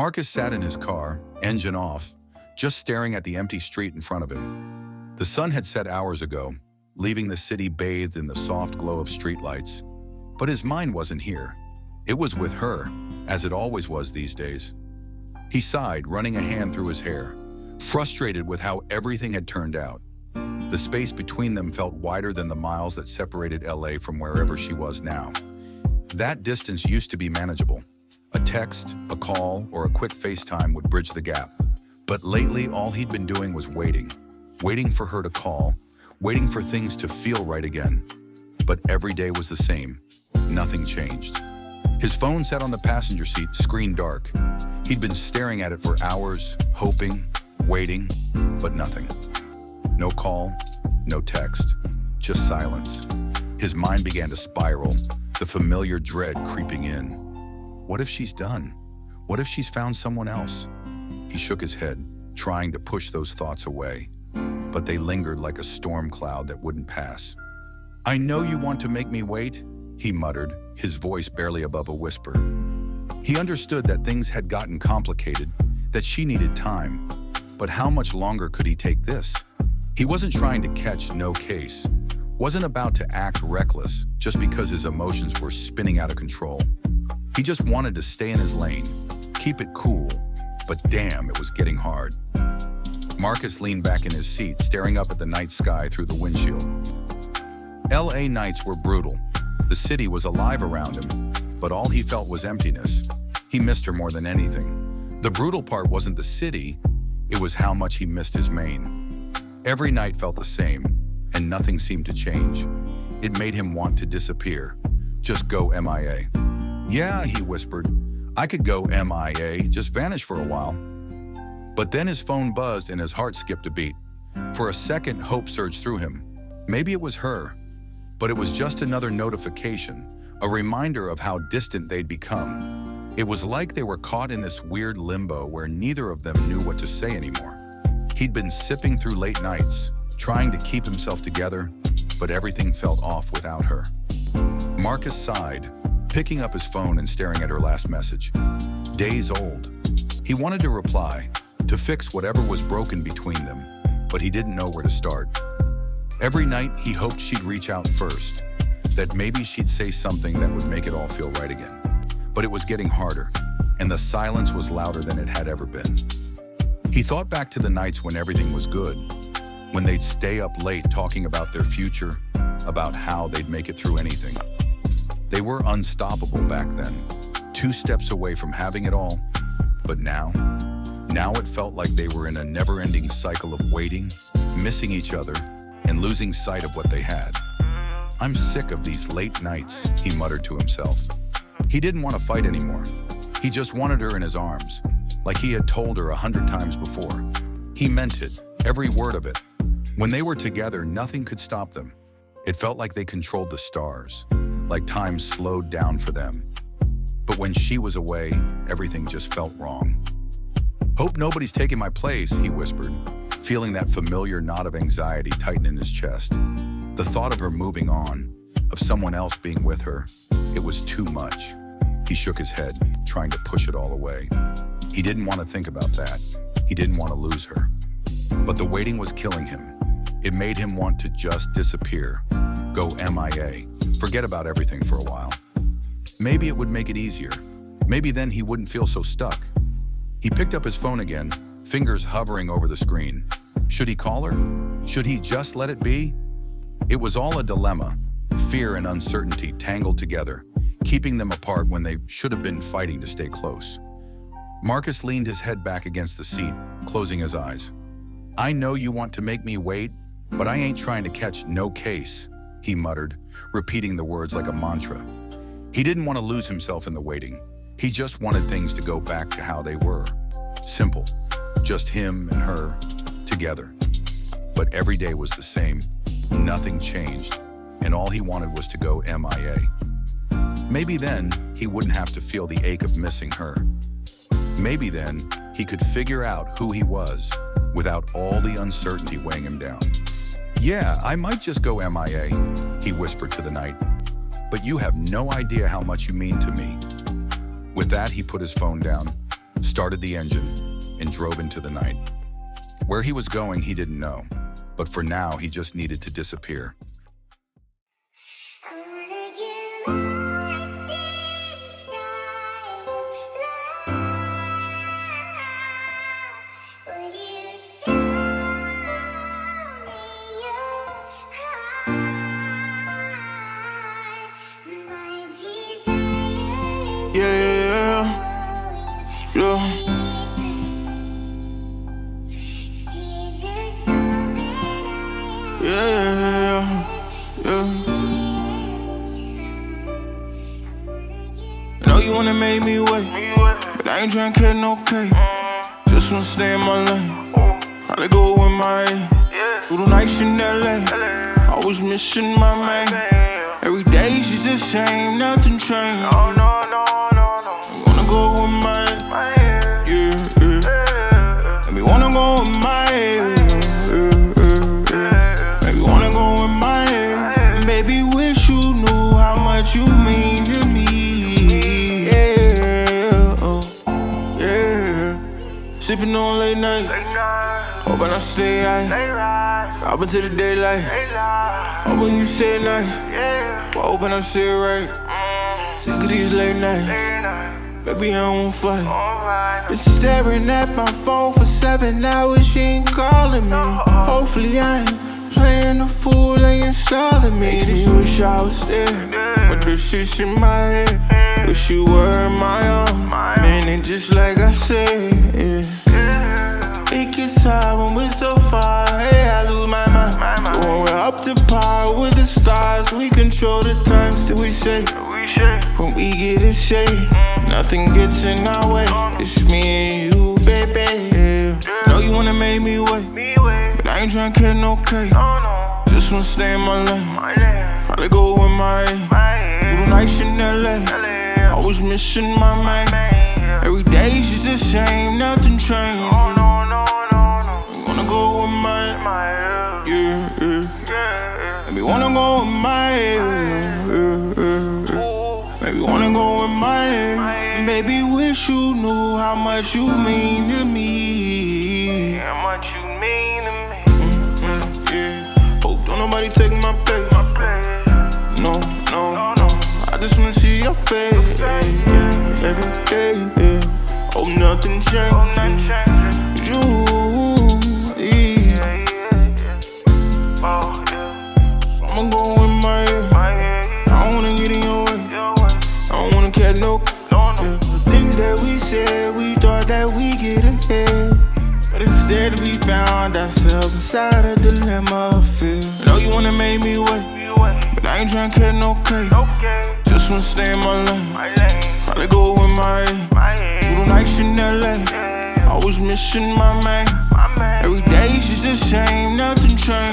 Marcus sat in his car, engine off, just staring at the empty street in front of him. The sun had set hours ago, leaving the city bathed in the soft glow of streetlights. But his mind wasn't here. It was with her, as it always was these days. He sighed, running a hand through his hair, frustrated with how everything had turned out. The space between them felt wider than the miles that separated LA from wherever she was now. That distance used to be manageable. A text, a call, or a quick FaceTime would bridge the gap. But lately, all he'd been doing was waiting for her to call, waiting for things to feel right again. But every day was the same. Nothing changed. His phone sat on the passenger seat, screen dark. He'd been staring at it for hours, hoping, waiting, but nothing. No call, no text, just silence. His mind began to spiral, the familiar dread creeping in. What if she's done? What if she's found someone else? He shook his head, trying to push those thoughts away, but they lingered like a storm cloud that wouldn't pass. "I know you want to make me wait," he muttered, his voice barely above a whisper. He understood that things had gotten complicated, that she needed time, but how much longer could he take this? He wasn't trying to catch no case, wasn't about to act reckless just because his emotions were spinning out of control. He just wanted to stay in his lane, keep it cool, but damn, it was getting hard. Marcus leaned back in his seat, staring up at the night sky through the windshield. LA nights were brutal. The city was alive around him, but all he felt was emptiness. He missed her more than anything. The brutal part wasn't the city, it was how much he missed his Maine. Every night felt the same, and nothing seemed to change. It made him want to disappear. Just go MIA. "Yeah," he whispered, "I could go MIA, just vanish for a while." But then his phone buzzed and his heart skipped a beat. For a second, hope surged through him. Maybe it was her, but it was just another notification, a reminder of how distant they'd become. It was like they were caught in this weird limbo where neither of them knew what to say anymore. He'd been sipping through late nights, trying to keep himself together, but everything felt off without her. Marcus sighed, picking up his phone and staring at her last message. Days old. He wanted to reply, to fix whatever was broken between them, but he didn't know where to start. Every night, he hoped she'd reach out first, that maybe she'd say something that would make it all feel right again. But it was getting harder, and the silence was louder than it had ever been. He thought back to the nights when everything was good, when they'd stay up late talking about their future, about how they'd make it through anything. They were unstoppable back then, 2 steps away from having it all. But now it felt like they were in a never-ending cycle of waiting, missing each other, and losing sight of what they had. "I'm sick of these late nights," he muttered to himself. He didn't want to fight anymore. He just wanted her in his arms, like he had told her 100 times before. He meant it, every word of it. When they were together, nothing could stop them. It felt like they controlled the stars, like time slowed down for them. But when she was away, everything just felt wrong. "Hope nobody's taking my place," he whispered, feeling that familiar knot of anxiety tighten in his chest. The thought of her moving on, of someone else being with her, it was too much. He shook his head, trying to push it all away. He didn't want to think about that. He didn't want to lose her. But the waiting was killing him. It made him want to just disappear, go MIA, forget about everything for a while. Maybe it would make it easier. Maybe then he wouldn't feel so stuck. He picked up his phone again, fingers hovering over the screen. Should he call her? Should he just let it be? It was all a dilemma, fear and uncertainty tangled together, keeping them apart when they should have been fighting to stay close. Marcus leaned his head back against the seat, closing his eyes. "I know you want to make me wait, but I ain't trying to catch no case," he muttered, repeating the words like a mantra. He didn't want to lose himself in the waiting. He just wanted things to go back to how they were. Simple. Just him and her, together. But every day was the same. Nothing changed, and all he wanted was to go MIA. Maybe then he wouldn't have to feel the ache of missing her. Maybe then he could figure out who he was without all the uncertainty weighing him down. "Yeah, I might just go MIA, he whispered to the night. "But you have no idea how much you mean to me." With that, he put his phone down, started the engine, and drove into the night. Where he was going, he didn't know, but for now, he just needed to disappear. Know you wanna make me wait, but I ain't tryna catch no cake. Just wanna stay in my lane. Probably go with M.I.A. Through the nights in L.A. Always missing my man. Every day she's the same, nothing changed. I'm gonna go with M.I.A. Maybe wanna go with M.I.A. Maybe wanna go with M.I.A. Baby, wish you knew how much you mean to me. Sippin' on late night, hoping I stay high. Up until the daylight, hoping you say nice. Hoping I say right. Sick of these late nights, baby, I won't fight. Been staring at my phone for 7 hours, she ain't calling me. Hopefully I ain't playing the fool, they installing me. Makes me wish I was there, but this shit's in my head. Wish you were in my arms, man, and just like I said, it gets hard when we're so far, hey, I lose my mind. So when we're up to par with the stars, we control the times till we say. When we get in shape, nothing gets in our way. It's me and you, baby. Know you wanna make me wait, but I ain't tryna catch no cake. Just wanna stay in my lane. Probably go with M.I.A. Through the nights in L.A. Always missing my man. Every day she's the same, nothing changed. I'm gonna go with M.I.A. Maybe wanna go with M.I.A. Maybe wanna go with M.I.A. Baby, wish you knew how much you mean to me. How much you mean to me. Hope don't nobody take my place. No. I just wanna see your face every day. Hope nothing changes. You. So I'ma go with M.I.A. I don't wanna get in your way. I don't wanna catch no. The things that we said, we thought that we get ahead, but instead we found ourselves inside a dilemma of fear. I know you wanna make me wait, but I ain't tryna catch no cake. Just wanna stay in my lane. Probably go with M.I.A. Through the nights in L.A. Always missing my man. Every day she's the same, nothing changed.